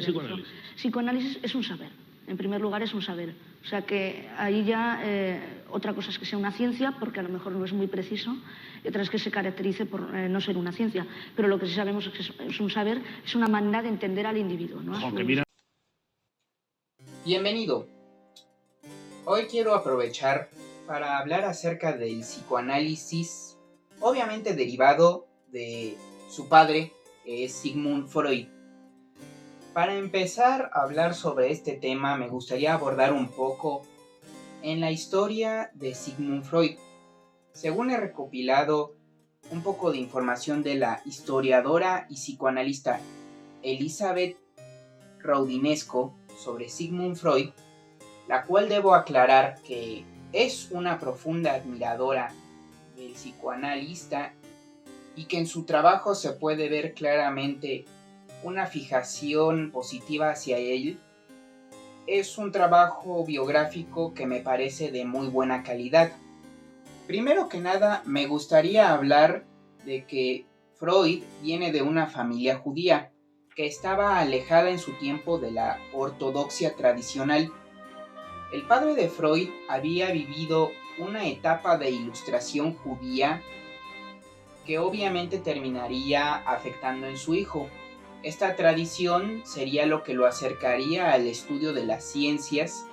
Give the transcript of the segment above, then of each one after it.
el psicoanálisis? Psicoanálisis es un saber. En primer lugar, es un saber. O sea que ahí ya otra cosa es que sea una ciencia, porque a lo mejor no es muy preciso, y otra es que se caracterice por no ser una ciencia. Pero lo que sí sabemos es que es un saber, es una manera de entender al individuo, ¿no? Bienvenido. Hoy quiero aprovechar para hablar acerca del psicoanálisis, obviamente derivado de su padre, que es Sigmund Freud. Para empezar a hablar sobre este tema, me gustaría abordar un poco en la historia de Sigmund Freud. Según he recopilado un poco de información de la historiadora y psicoanalista Elizabeth Roudinesco sobre Sigmund Freud, la cual debo aclarar que es una profunda admiradora del psicoanalista y que en su trabajo se puede ver claramente una fijación positiva hacia él. Es un trabajo biográfico que me parece de muy buena calidad. Primero que nada, me gustaría hablar de que Freud viene de una familia judía que estaba alejada en su tiempo de la ortodoxia tradicional. El padre de Freud había vivido una etapa de ilustración judía que obviamente terminaría afectando en su hijo. Esta tradición sería lo que lo acercaría al estudio de las ciencias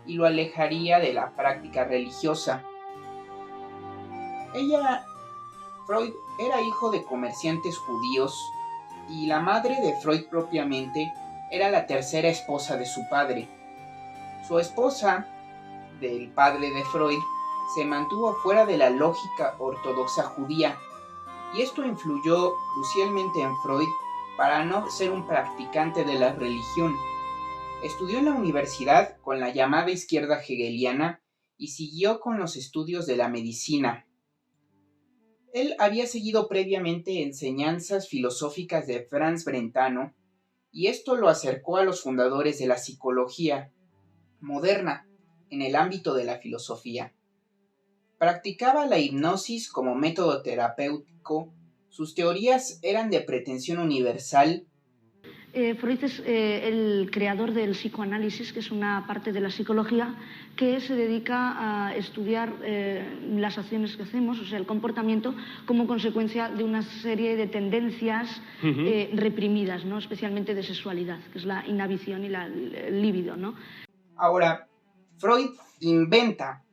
y lo alejaría de la práctica religiosa. Freud era hijo de comerciantes judíos y la madre de Freud propiamente era la tercera esposa de su padre. Su esposa, del padre de Freud, se mantuvo fuera de la lógica ortodoxa judía, y esto influyó crucialmente en Freud para no ser un practicante de la religión. Estudió en la universidad con la llamada izquierda hegeliana y siguió con los estudios de la medicina. Él había seguido previamente enseñanzas filosóficas de Franz Brentano, y esto lo acercó a los fundadores de la psicología moderna en el ámbito de la filosofía. Practicaba la hipnosis como método terapéutico. Sus teorías eran de pretensión universal. Freud es el creador del psicoanálisis, que es una parte de la psicología que se dedica a estudiar las acciones que hacemos, o sea, el comportamiento, como consecuencia de una serie de tendencias reprimidas, ¿no? Especialmente de sexualidad, que es la inhibición y el líbido, ¿no? Ahora, Freud inventa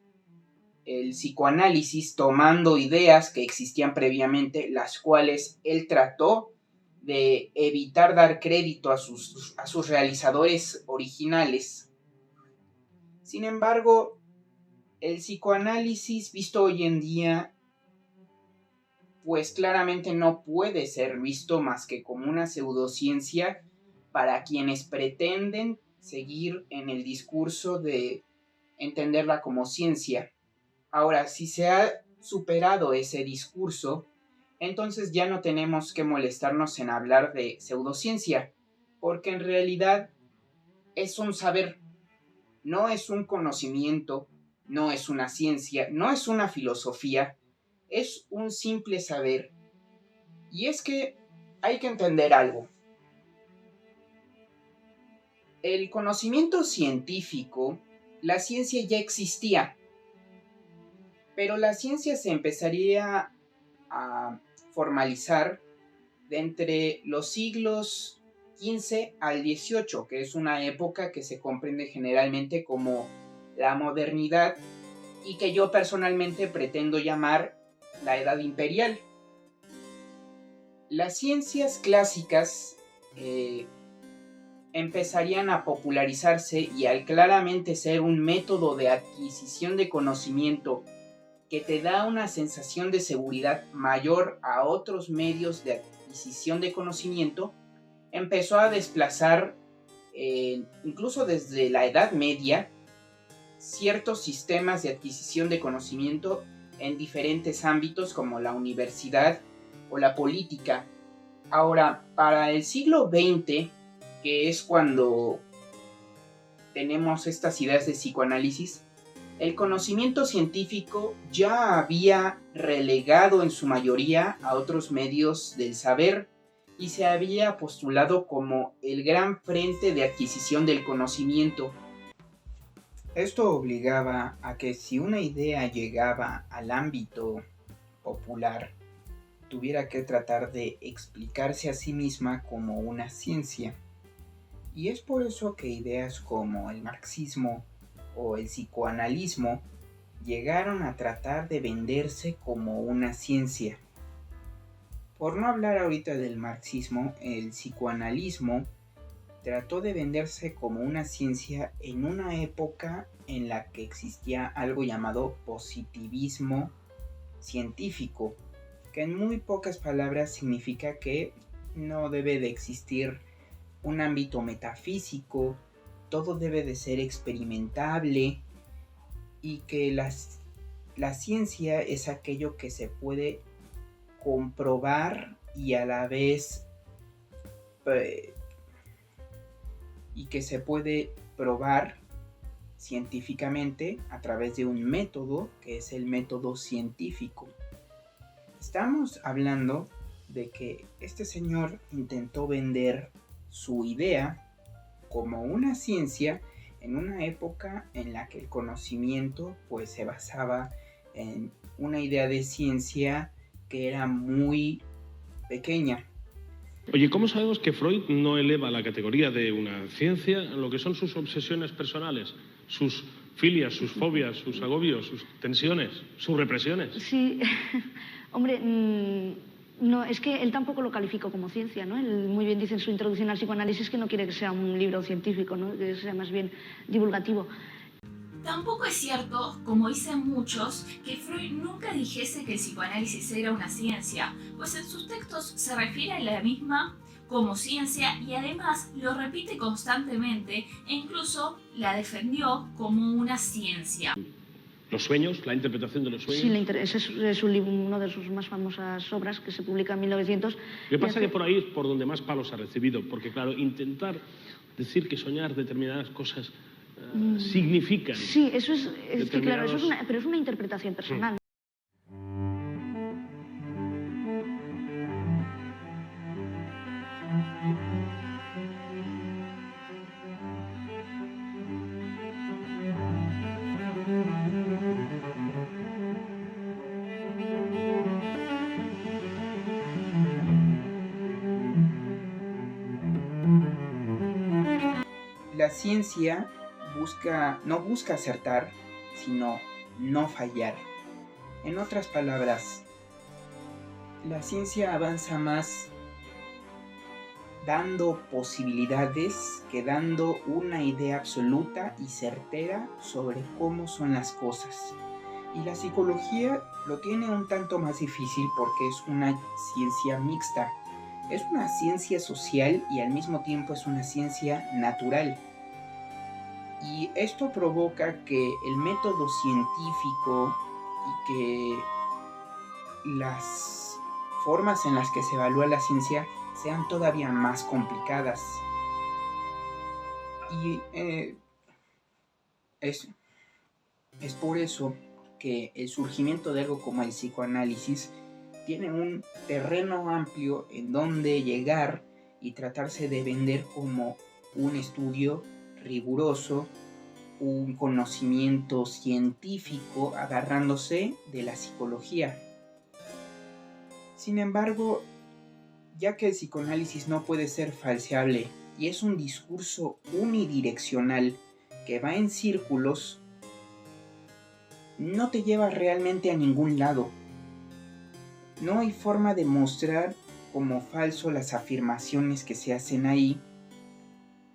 el psicoanálisis tomando ideas que existían previamente, las cuales él trató de evitar dar crédito a sus realizadores originales. Sin embargo, el psicoanálisis visto hoy en día, pues claramente no puede ser visto más que como una pseudociencia para quienes pretenden seguir en el discurso de entenderla como ciencia. Ahora, si se ha superado ese discurso, entonces ya no tenemos que molestarnos en hablar de pseudociencia, porque en realidad es un saber, no es un conocimiento, no es una ciencia, no es una filosofía, es un simple saber. Y es que hay que entender algo. El conocimiento científico, la ciencia ya existía, pero la ciencia se empezaría a formalizar de entre los siglos XV al XVIII, que es una época que se comprende generalmente como la modernidad y que yo personalmente pretendo llamar la Edad Imperial. Las ciencias clásicas empezarían a popularizarse y al claramente ser un método de adquisición de conocimiento que te da una sensación de seguridad mayor a otros medios de adquisición de conocimiento, empezó a desplazar, incluso desde la Edad Media, ciertos sistemas de adquisición de conocimiento en diferentes ámbitos como la universidad o la política. Ahora, para el siglo XX, que es cuando tenemos estas ideas de psicoanálisis, el conocimiento científico ya había relegado en su mayoría a otros medios del saber y se había postulado como el gran frente de adquisición del conocimiento. Esto obligaba a que si una idea llegaba al ámbito popular, tuviera que tratar de explicarse a sí misma como una ciencia. Y es por eso que ideas como el marxismo o el psicoanalismo llegaron a tratar de venderse como una ciencia. Por no hablar ahorita del marxismo, el psicoanalismo trató de venderse como una ciencia en una época en la que existía algo llamado positivismo científico, que en muy pocas palabras significa que no debe de existir un ámbito metafísico, todo debe de ser experimentable y que la ciencia es aquello que se puede comprobar y a la vez y que se puede probar científicamente a través de un método que es el método científico. Estamos hablando de que este señor intentó vender su idea como una ciencia en una época en la que el conocimiento pues se basaba en una idea de ciencia que era muy pequeña. Oye, ¿cómo sabemos que Freud no eleva la categoría de una ciencia a lo que son sus obsesiones personales, sus filias, sus fobias, sus agobios, sus tensiones, sus represiones? Sí, hombre, no, es que él tampoco lo calificó como ciencia, ¿no? Él muy bien dice en su introducción al psicoanálisis que no quiere que sea un libro científico, ¿no? Que sea más bien divulgativo. Tampoco es cierto, como dicen muchos, que Freud nunca dijese que el psicoanálisis era una ciencia, pues en sus textos se refiere a la misma como ciencia y además lo repite constantemente e incluso la defendió como una ciencia. ¿Los sueños? ¿La interpretación de los sueños? Sí, ese es una de sus más famosas obras que se publica en 1900. Lo que pasa es que por ahí es por donde más palos ha recibido, porque claro, intentar decir que soñar determinadas cosas significan. Sí, eso es que claro, pero es una interpretación personal. La ciencia no busca acertar, sino no fallar. En otras palabras, la ciencia avanza más dando posibilidades que dando una idea absoluta y certera sobre cómo son las cosas. Y la psicología lo tiene un tanto más difícil porque es una ciencia mixta. Es una ciencia social y al mismo tiempo es una ciencia natural. Y esto provoca que el método científico y que las formas en las que se evalúa la ciencia sean todavía más complicadas. Y es por eso que el surgimiento de algo como el psicoanálisis tiene un terreno amplio en donde llegar y tratarse de vender como un estudio riguroso, un conocimiento científico agarrándose de la psicología. Sin embargo, ya que el psicoanálisis no puede ser falseable y es un discurso unidireccional que va en círculos, no te lleva realmente a ningún lado. No hay forma de mostrar como falso las afirmaciones que se hacen ahí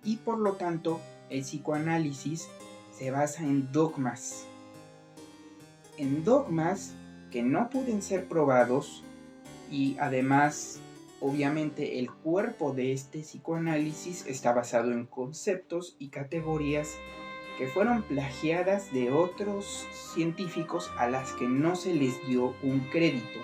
y por lo tanto el psicoanálisis se basa en dogmas que no pueden ser probados y además obviamente el cuerpo de este psicoanálisis está basado en conceptos y categorías que fueron plagiadas de otros científicos a las que no se les dio un crédito.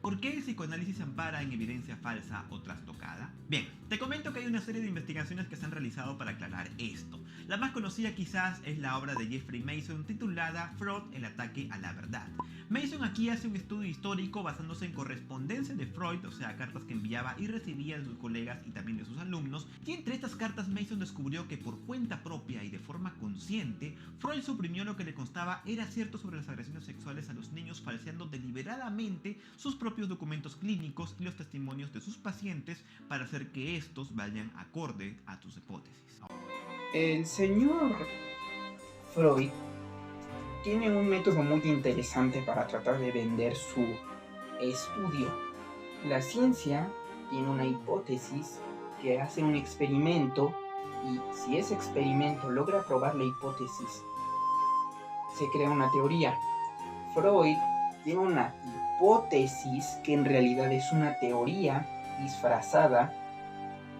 ¿Por qué el psicoanálisis se ampara en evidencia falsa o trastocada? Bien, te comento que hay una serie de investigaciones que se han realizado para aclarar esto. La más conocida quizás es la obra de Jeffrey Mason titulada Freud, el ataque a la verdad. Mason aquí hace un estudio histórico basándose en correspondencia de Freud, o sea, cartas que enviaba y recibía de sus colegas y también de sus alumnos, y entre estas cartas Mason descubrió que por cuenta propia y de forma consciente, Freud suprimió lo que le constaba era cierto sobre las agresiones sexuales a los niños, falseando deliberadamente sus propios documentos clínicos y los testimonios de sus pacientes para hacer que estos vayan acorde a sus hipótesis. El señor Freud tiene un método muy interesante para tratar de vender su estudio. La ciencia tiene una hipótesis que hace un experimento y si ese experimento logra probar la hipótesis, se crea una teoría. Freud tiene una hipótesis que en realidad es una teoría disfrazada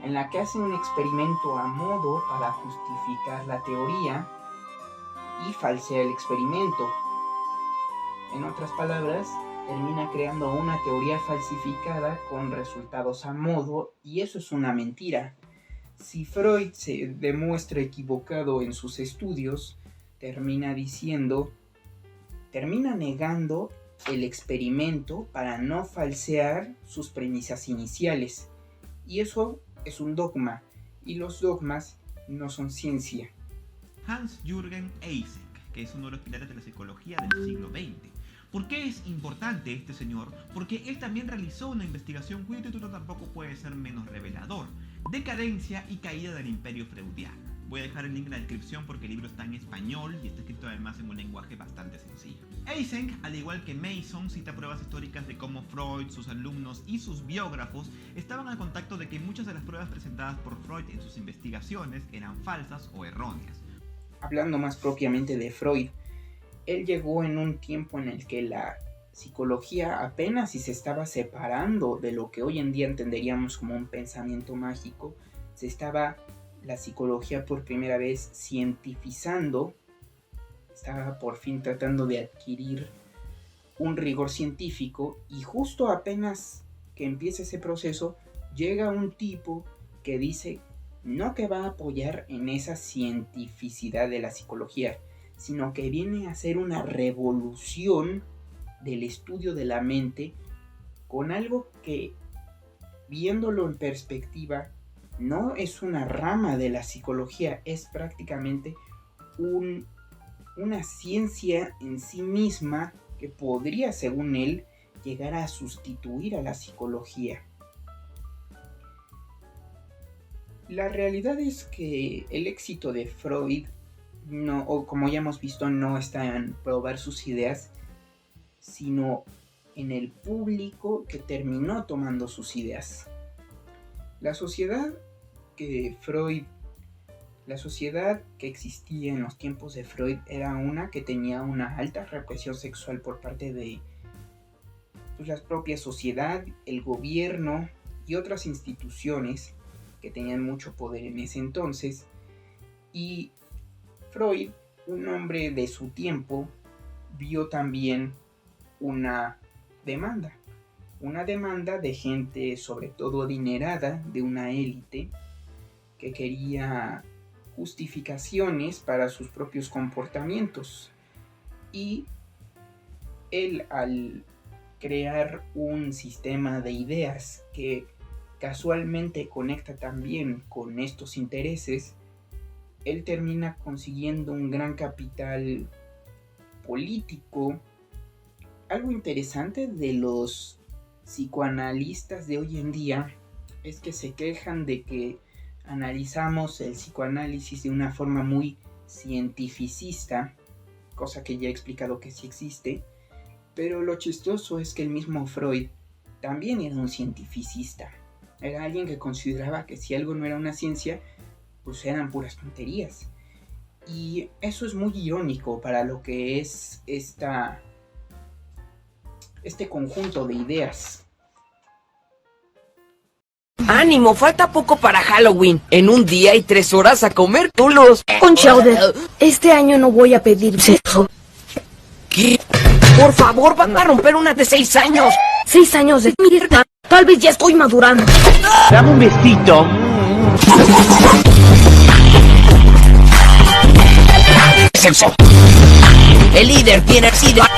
en la que hace un experimento a modo para justificar la teoría y falsea el experimento. En otras palabras, termina creando una teoría falsificada con resultados a modo y eso es una mentira. Si Freud se demuestra equivocado en sus estudios, termina negando el experimento para no falsear sus premisas iniciales. Y eso es un dogma, y los dogmas no son ciencia. Hans-Jürgen Eysenck, que es uno de los pilares de la psicología del siglo XX. ¿Por qué es importante este señor? Porque él también realizó una investigación cuyo título tampoco puede ser menos revelador: Decadencia y caída del imperio freudiano. Voy a dejar el link en la descripción porque el libro está en español y está escrito además en un lenguaje bastante sencillo. Eysenck, al igual que Mason, cita pruebas históricas de cómo Freud, sus alumnos y sus biógrafos estaban al contacto de que muchas de las pruebas presentadas por Freud en sus investigaciones eran falsas o erróneas. Hablando más propiamente de Freud, él llegó en un tiempo en el que la psicología apenas si se estaba separando de lo que hoy en día entenderíamos como un pensamiento mágico. Se estaba la psicología por primera vez cientificando, estaba por fin tratando de adquirir un rigor científico y justo apenas que empieza ese proceso llega un tipo que dice no que va a apoyar en esa cientificidad de la psicología, sino que viene a hacer una revolución del estudio de la mente con algo que, viéndolo en perspectiva, no es una rama de la psicología, es prácticamente una ciencia en sí misma que podría, según él, llegar a sustituir a la psicología. La realidad es que el éxito de Freud, o como ya hemos visto, no está en probar sus ideas, sino en el público que terminó tomando sus ideas. La sociedad que existía en los tiempos de Freud era una que tenía una alta represión sexual por parte de la propia sociedad, el gobierno y otras instituciones que tenían mucho poder en ese entonces. Y Freud, un hombre de su tiempo, vio también una demanda de gente sobre todo adinerada, de una élite que quería justificaciones para sus propios comportamientos. Y él, al crear un sistema de ideas que casualmente conecta también con estos intereses, él termina consiguiendo un gran capital político. Algo interesante de los psicoanalistas de hoy en día es que se quejan de que analizamos el psicoanálisis de una forma muy cientificista, cosa que ya he explicado que sí existe, pero lo chistoso es que el mismo Freud también era un cientificista. Era alguien que consideraba que si algo no era una ciencia, pues eran puras tonterías. Y eso es muy irónico para lo que es este conjunto de ideas. ¡Ánimo! Falta poco para Halloween. En un día y 3 horas a comer tulos. Con Chowder, este año no voy a pedir sexo. ¿Qué? Por favor, van a romper una de 6 años. 6 años de mierda. Tal vez ya estoy madurando. Dame un besito. Sexo. El líder tiene SIDA.